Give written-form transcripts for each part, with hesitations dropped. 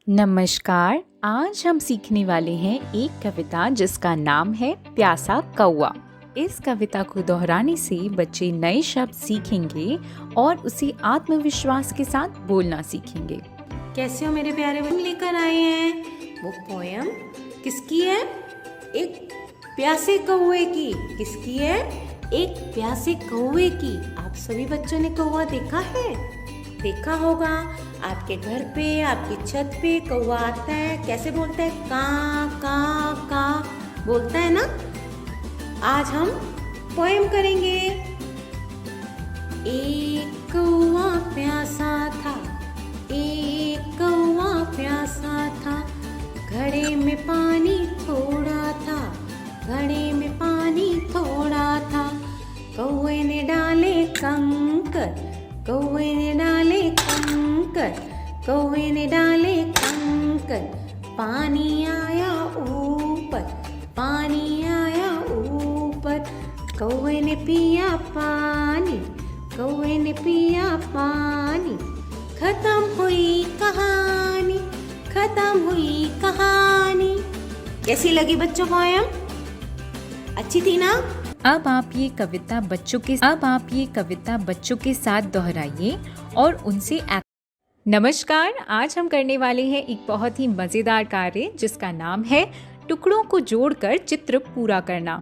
नमस्कार। आज हम सीखने वाले हैं एक कविता जिसका नाम है प्यासा कौवा। इस कविता को दोहराने से बच्चे नए शब्द सीखेंगे और उसे आत्मविश्वास के साथ बोलना सीखेंगे। कैसे हो मेरे प्यारे बच्चे? लेकर आए हैं वो पोयम किसकी है? एक प्यासे कौवे की। किसकी है? एक प्यासे कौवे की। आप सभी बच्चों ने कौवा देखा है? देखा होगा। आपके घर पे, आपकी छत पे कौवा आता है। कैसे बोलता है? kaa kaa kaa बोलता है ना। आज हम पोएम करेंगे। एक कौवा प्यासा था, एक कौवा प्यासा था, घड़े में पानी थोड़ा था, घड़े में पानी थोड़ा था। कौवे ने डाले कंकर, कौवे ने डाले कंकर, कौवे ने डाले कंकर, पानी आया ऊपर, पानी आया ऊपर। कौवे ने पिया पानी, कौवे ने पिया पानी, खत्म हुई कहानी, खत्म हुई कहानी। कैसी लगी बच्चों पोएम? अच्छी थी ना? अब आप ये कविता बच्चों के साथ दोहराइए और उनसे नमस्कार। आज हम करने वाले हैं एक बहुत ही मजेदार कार्य जिसका नाम है टुकड़ों को जोड़कर चित्र पूरा करना।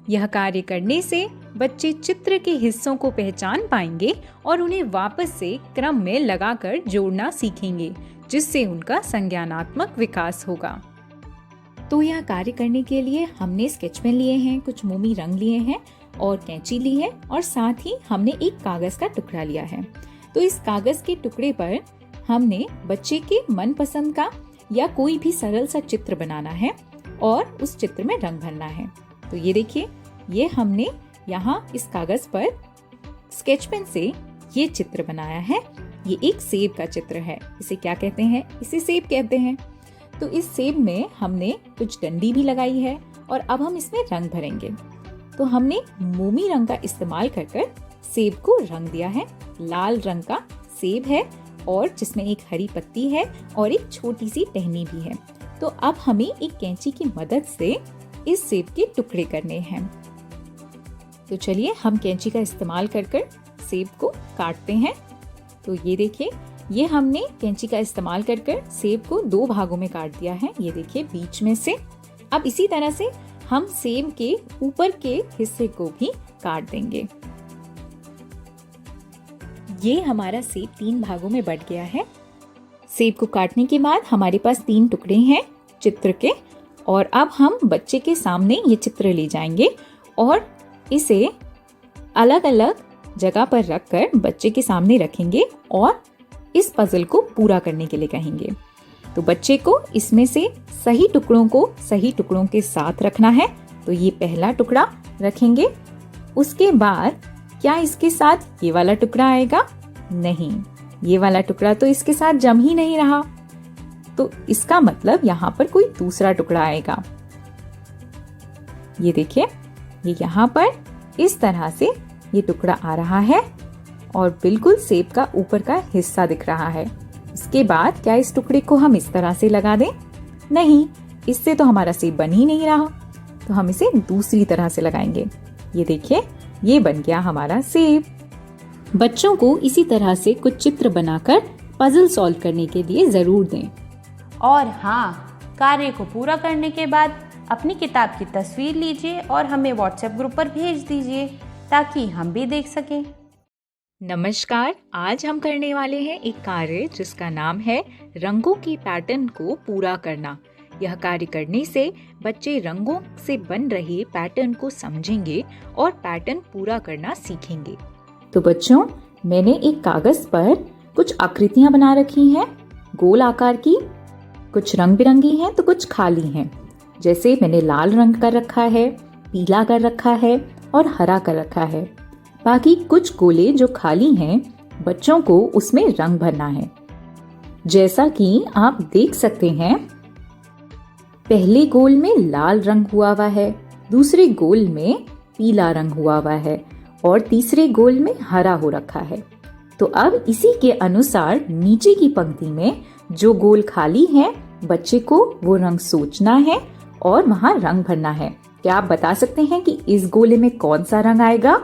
यह कार्य करने से बच्चे चित्र के हिस्सों को पहचान पाएंगे और उन्हें वापस से क्रम में लगाकर जोड़ना सीखेंगे, जिससे उनका संज्ञानात्मक विकास होगा। तो यह कार्य करने के लिए हमने स्केच पेन लिए हैं, कुछ मोमी रंग लिए हैं और कैंची ली है और साथ ही हमने एक कागज का टुकड़ा लिया है। तो इस कागज के टुकड़े पर हमने बच्चे के मनपसंद का या कोई भी सरल सा चित्र बनाना है और उस चित्र में रंग भरना है। तो ये देखिए, ये हमने यहाँ इस कागज पर स्केच पेन से ये चित्र बनाया है। ये एक सेब का चित्र है। इसे क्या कहते हैं? इसे सेब कहते हैं। तो इस सेब में हमने कुछ डंडी भी लगाई है और अब हम इसमें रंग भरेंगे। तो हमने मोमी रंग का इस्तेमाल कर सेब को रंग दिया है। लाल रंग का सेब है और जिसमें एक हरी पत्ती है और एक छोटी सी टहनी भी है। तो अब हमें एक कैंची की मदद से इस सेब के टुकड़े करने हैं। तो चलिए हम कैंची का इस्तेमाल कर सेब को काटते हैं। तो ये देखिए, ये हमने कैंची का इस्तेमाल कर सेब को 2 भागों में काट दिया है। ये देखिए बीच में से। अब इसी तरह से हम सेब के ऊपर के हिस्से को भी काट देंगे। ये हमारा सेब 3 भागों में बट गया है। सेब को काटने के बाद हमारे पास 3 टुकड़े हैं चित्र के और अब हम बच्चे के सामने ये चित्र ले जाएंगे और इसे अलग अलग जगह पर रखकर बच्चे के सामने रखेंगे और इस पजल को पूरा करने के लिए कहेंगे। तो बच्चे को इसमें से सही टुकड़ों के साथ रखना है। तो ये पहला टुकड़ा रखेंगे। उसके बाद क्या इसके साथ ये वाला टुकड़ा आएगा? नहीं, ये वाला टुकड़ा तो इसके साथ जम ही नहीं रहा। तो इसका मतलब यहाँ पर कोई दूसरा टुकड़ा आएगा। ये देखिए, ये यहाँ पर इस तरह से ये टुकड़ा आ रहा है और बिल्कुल सेब का ऊपर का हिस्सा दिख रहा है। इसके बाद क्या इस टुकड़े को हम इस तरह से लगा दें? नहीं, इससे तो हमारा सेब बन ही नहीं रहा। तो हम इसे दूसरी तरह से लगाएंगे। ये देखिए, ये बन गया हमारा सेब। बच्चों को इसी तरह से कुछ चित्र बनाकर पजल सॉल्व करने के लिए जरूर दें। और हाँ, कार्य को पूरा करने के बाद अपनी किताब की तस्वीर लीजिए और हमें व्हाट्सएप ग्रुप पर भेज दीजिए ताकि हम भी देख सकें। नमस्कार। आज हम करने वाले हैं एक कार्य जिसका नाम है रंगों के पैटर्न को पूरा करना। यह कार्य करने से बच्चे रंगों से बन रहे पैटर्न को समझेंगे और पैटर्न पूरा करना सीखेंगे। तो बच्चों, मैंने एक कागज पर कुछ आकृतियां बना रखी हैं गोल आकार की। कुछ रंग बिरंगी हैं तो कुछ खाली हैं। जैसे मैंने लाल रंग कर रखा है, पीला कर रखा है और हरा कर रखा है। बाकी कुछ गोले जो खाली हैं, बच्चों को उसमें रंग भरना है। जैसा कि आप देख सकते हैं, पहले गोल में लाल रंग हुआ है, दूसरे गोल में पीला रंग हुआ है और तीसरे गोल में हरा हो रखा है। तो अब इसी के अनुसार नीचे की पंक्ति में जो गोल खाली है बच्चे को वो रंग सोचना है और वहाँ रंग भरना है। क्या आप बता सकते हैं कि इस गोले में कौन सा रंग आएगा?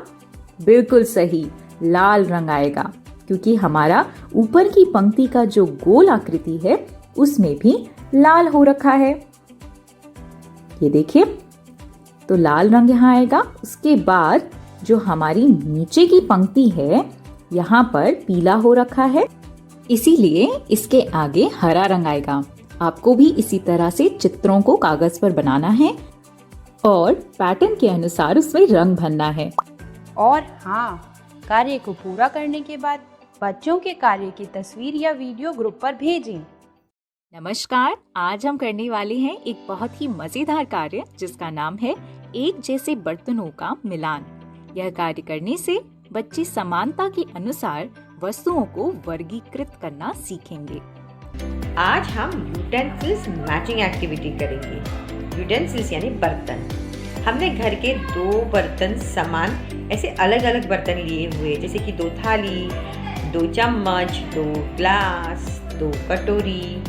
बिल्कुल सही, लाल रंग आएगा, क्योंकि हमारा ऊपर की पंक्ति का जो गोल आकृति है उसमें भी लाल हो रखा है। ये देखिए, तो लाल रंग यहाँ आएगा। उसके बाद जो हमारी नीचे की पंक्ति है यहाँ पर पीला हो रखा है, इसीलिए इसके आगे हरा रंग आएगा। आपको भी इसी तरह से चित्रों को कागज पर बनाना है और पैटर्न के अनुसार उसमें रंग भरना है। और हाँ, कार्य को पूरा करने के बाद बच्चों के कार्य की तस्वीर या वीडियो ग्रुप पर भेजें। नमस्कार, आज हम करने वाले हैं एक बहुत ही मजेदार कार्य जिसका नाम है एक जैसे बर्तनों का मिलान। यह कार्य करने से बच्चे समानता के अनुसार वस्तुओं को वर्गीकृत करना सीखेंगे। आज हम यूटेंसिल्स मैचिंग एक्टिविटी करेंगे। यूटेंसिल्स यानी बर्तन। हमने घर के 2 बर्तन समान ऐसे अलग अलग बर्तन लिए हुए, जैसे कि 2 थाली, 2 चम्मच, 2 ग्लास, 2 कटोरी,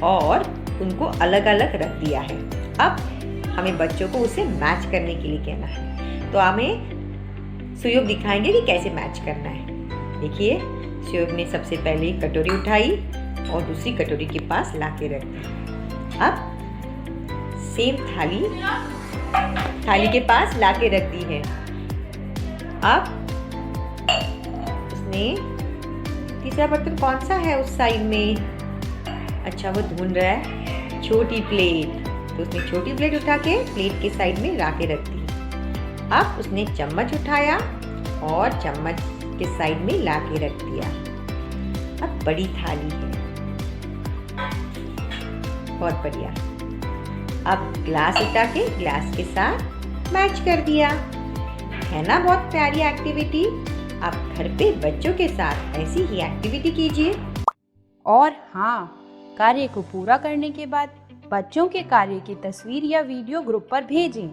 और उनको अलग अलग रख दिया है। अब हमें बच्चों को उसे मैच करने के लिए कहना है। तो हमें सुयोग दिखाएंगे कि कैसे मैच करना है। देखिए, सुयोग ने सबसे पहले कटोरी उठाई और दूसरी कटोरी के पास लाके रख दी। अब सेम थाली के पास लाके रख दी है। अब उसने तीसरा बर्तन कौन सा है उस साइड में? अच्छा, वो ढूंढ रहा है छोटी प्लेट। तो उसने छोटी प्लेट उठा के प्लेट के साइड में लाके रख दी। अब उसने चम्मच उठाया और चम्मच के साइड में लाके रख दिया। अब बड़ी थाली है, बहुत बढ़िया। अब ग्लास उठा के ग्लास के साथ मैच कर दिया। है ना बहुत प्यारी एक्टिविटी? आप घर पे बच्चों के साथ ऐसी ही एक्टिविटी कीजिए। और हाँ, कार्य को पूरा करने के बाद बच्चों के कार्य की तस्वीर या वीडियो ग्रुप पर भेजें।